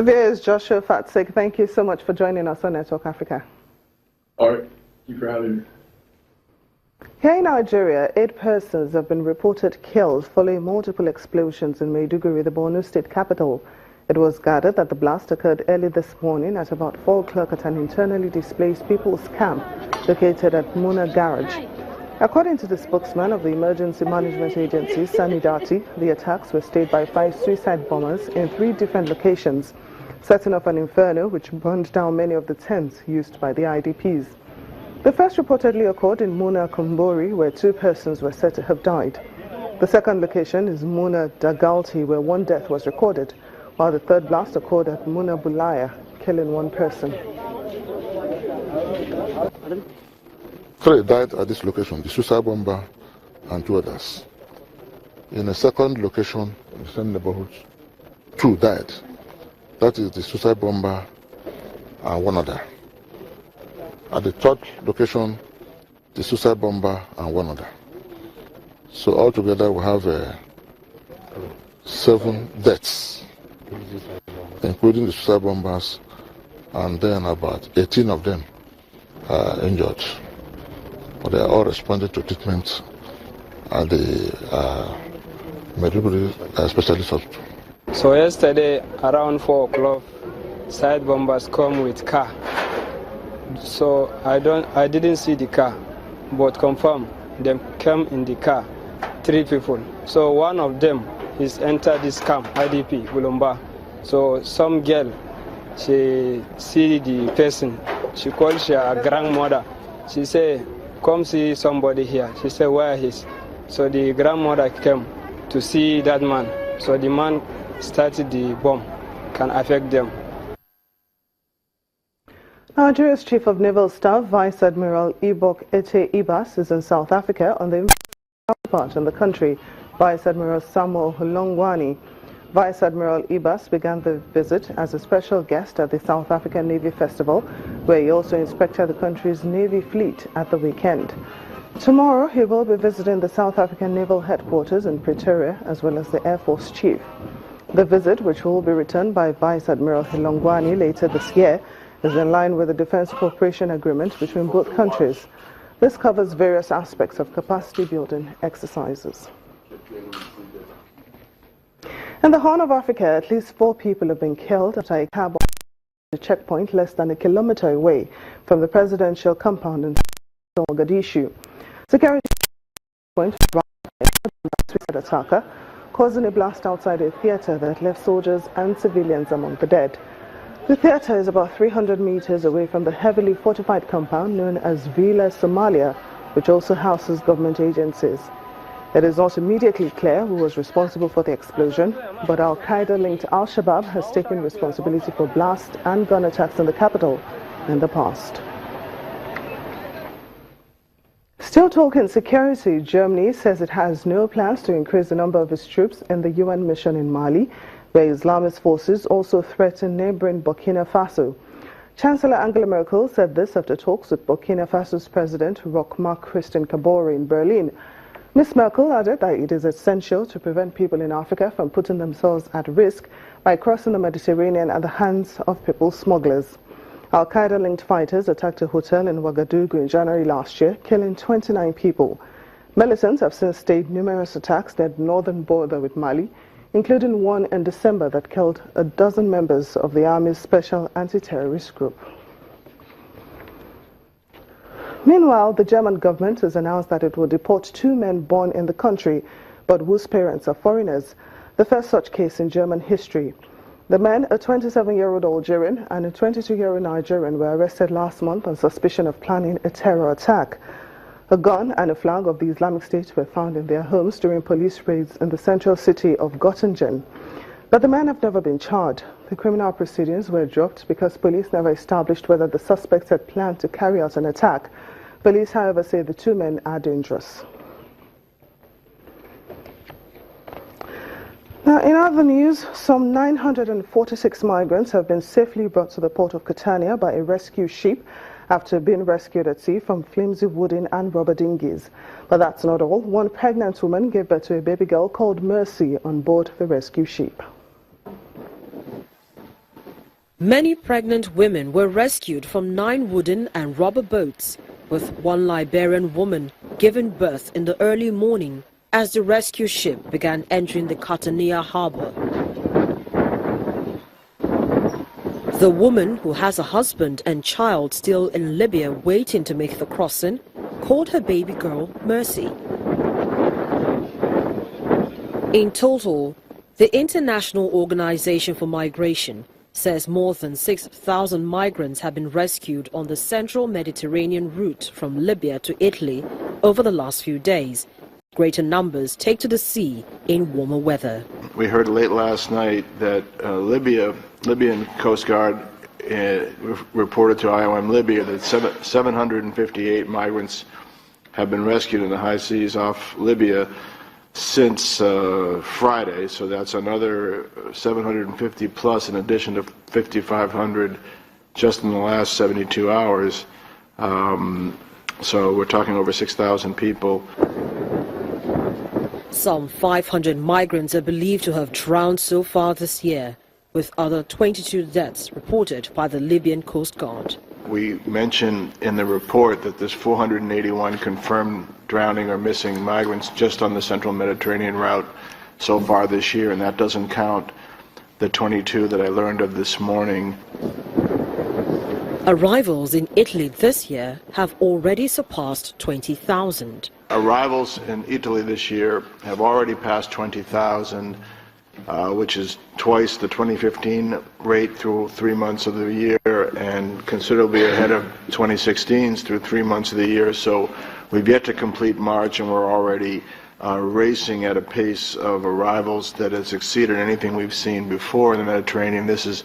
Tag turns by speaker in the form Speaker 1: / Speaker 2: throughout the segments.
Speaker 1: There is Joshua Fatsik. Thank you so much for joining us on Network Africa.
Speaker 2: All right. Thank you for having me.
Speaker 1: Here in Nigeria, 8 persons have been reported killed following multiple explosions in Maiduguri, the Borno state capital. It was gathered that the blast occurred early this morning at about 4 o'clock at an internally displaced people's camp located at Muna Garage. According to the spokesman of the Emergency Management Agency, Sani Dati, the attacks were staged by 5 suicide bombers in 3 different locations, setting off an inferno which burned down many of the tents used by the IDPs. The first reportedly occurred in Muna Kumbori, where 2 persons were said to have died. The second location is Muna Dagalti, where 1 death was recorded, while the third blast occurred at Muna Bulaya, killing 1 person.
Speaker 3: 3 died at this location, the suicide bomber and 2 others. In a second location in the same neighborhood, 2 died. That is the suicide bomber and 1 other. At the third location, the suicide bomber and 1 other. So altogether we have 7 deaths, including the suicide bombers, and then about 18 of them injured. But they are all responding to treatment at the Maiduguri Specialist Hospital.
Speaker 4: So yesterday around 4 o'clock, side bombers come with car. So I didn't see the car, but confirm them came in the car, 3 people. So one of them is entered this camp, IDP, Bulumba. So some girl, she see the person, she called her grandmother. She say, come see somebody here. She said, where is? So the grandmother came to see that man. So the man started the bomb, can affect them.
Speaker 1: Nigeria's Chief of Naval Staff, Vice Admiral Ibok Ete Ibas, is in South Africa on the part in the country. Vice Admiral Samuel Hulongwani. Vice Admiral Ibas began the visit as a special guest at the South African Navy Festival, where he also inspected the country's Navy fleet at the weekend. Tomorrow, he will be visiting the South African Naval Headquarters in Pretoria, as well as the Air Force Chief. The visit, which will be returned by Vice Admiral Hulongwani later this year, is in line with the Defense Cooperation Agreement between both countries. This covers various aspects of capacity building exercises. In the Horn of Africa, at least 4 people have been killed after a car bomb at a checkpoint less than a kilometer away from the presidential compound in Mogadishu. Security point attacker, causing a blast outside a theater that left soldiers and civilians among the dead. The theater is about 300 meters away from the heavily fortified compound known as Villa Somalia, which also houses government agencies. It is not immediately clear who was responsible for the explosion, but Al-Qaeda-linked Al-Shabaab has taken responsibility for blast and gun attacks in the capital in the past. Still talking security, Germany says it has no plans to increase the number of its troops in the UN mission in Mali, where Islamist forces also threaten neighboring Burkina Faso. Chancellor Angela Merkel said this after talks with Burkina Faso's President Roch-Marc Christian Kabore in Berlin. Ms. Merkel added that it is essential to prevent people in Africa from putting themselves at risk by crossing the Mediterranean at the hands of people smugglers. Al-Qaeda-linked fighters attacked a hotel in Ouagadougou in January last year, killing 29 people. Militants have since staged numerous attacks near the northern border with Mali, including one in December that killed a dozen members of the Army's Special Anti-Terrorist Group. Meanwhile, the German government has announced that it will deport 2 men born in the country, but whose parents are foreigners, the first such case in German history. The men, a 27-year-old Algerian and a 22-year-old Nigerian, were arrested last month on suspicion of planning a terror attack. A gun and a flag of the Islamic State were found in their homes during police raids in the central city of Göttingen. But the men have never been charged. The criminal proceedings were dropped because police never established whether the suspects had planned to carry out an attack. Police, however, say the 2 men are dangerous. Now, in other news, some 946 migrants have been safely brought to the port of Catania by a rescue ship after being rescued at sea from flimsy wooden and rubber dinghies. But that's not all. One pregnant woman gave birth to a baby girl called Mercy on board the rescue ship.
Speaker 5: Many pregnant women were rescued from 9 wooden and rubber boats, with one Liberian woman giving birth in the early morning as the rescue ship began entering the Catania harbor. The woman, who has a husband and child still in Libya waiting to make the crossing, called her baby girl Mercy. In total, the International Organization for Migration says more than 6,000 migrants have been rescued on the central Mediterranean route from Libya to Italy over the last few days. Greater numbers take to the sea in warmer weather.
Speaker 6: We heard late last night that Libyan Coast Guard reported to IOM Libya that 758 migrants have been rescued in the high seas off Libya since Friday, so that's another 750 plus in addition to 5,500 just in the last 72 hours. So we're talking over 6,000 people.
Speaker 5: Some 500 migrants are believed to have drowned so far this year, with other 22 deaths reported by the Libyan Coast Guard.
Speaker 6: We mentioned in the report that there's 481 confirmed drowning or missing migrants just on the central Mediterranean route so far this year, and that doesn't count the 22 that I learned of this morning.
Speaker 5: Arrivals in Italy this year have already surpassed 20,000.
Speaker 6: Arrivals in Italy this year have already passed 20,000, which is twice the 2015 rate through 3 months of the year and considerably ahead of 2016's through 3 months of the year. So we've yet to complete March, and we're already racing at a pace of arrivals that has exceeded anything we've seen before in the Mediterranean. This is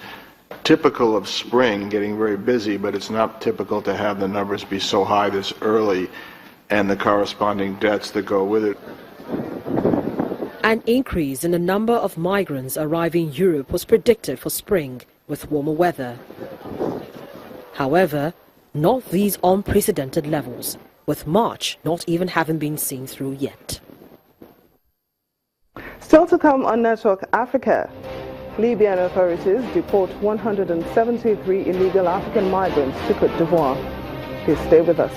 Speaker 6: typical of spring, getting very busy, but it's not typical to have the numbers be so high this early and the corresponding deaths that go with it.
Speaker 5: An increase in the number of migrants arriving in Europe was predicted for spring with warmer weather. However, not these unprecedented levels, with March not even having been seen through yet.
Speaker 1: Still to come on Network Africa, Libyan authorities deport 173 illegal African migrants to Côte d'Ivoire. Please stay with us.